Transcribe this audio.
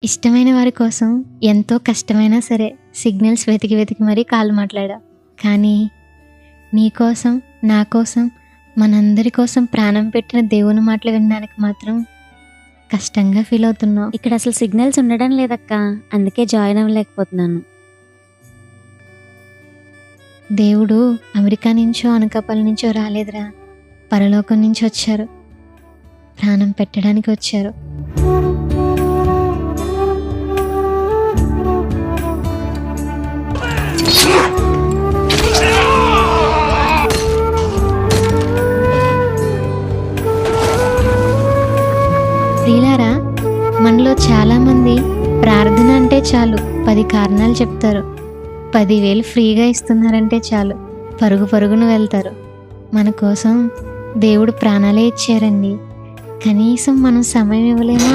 ఇష్టమైన వారి కోసం ఎంతో కష్టమైనా సరే సిగ్నల్స్ వెతికి వెతికి మరీ కాల్ మాట్లాడా. కానీ నీ కోసం, నా కోసం, మనందరి కోసం ప్రాణం పెట్టిన దేవుని మాటలు వినడానికి మాత్రం కష్టంగా ఫీల్ అవుతున్నావు. ఇక్కడ అసలు సిగ్నల్స్ ఉండడం లేదక్క, అందుకే జాయిన్ అవ్వలేకపోతున్నాను. దేవుడు అమెరికా నుంచో అనకాపల్లి నుంచో రాలేదురా, పరలోకం నుంచి వచ్చారు. ప్రాణం పెట్టడానికి వచ్చారు. ప్రియులారా, మనలో చాలామంది ప్రార్థన అంటే చాలు 10 కారణాలు చెప్తారు. 10,000 ఫ్రీగా ఇస్తున్నారంటే చాలు పరుగు పరుగున వెళ్తారు. మన కోసం దేవుడు ప్రాణాలే ఇచ్చారండి. కనీసం మనం సమయం ఇవ్వలేమా?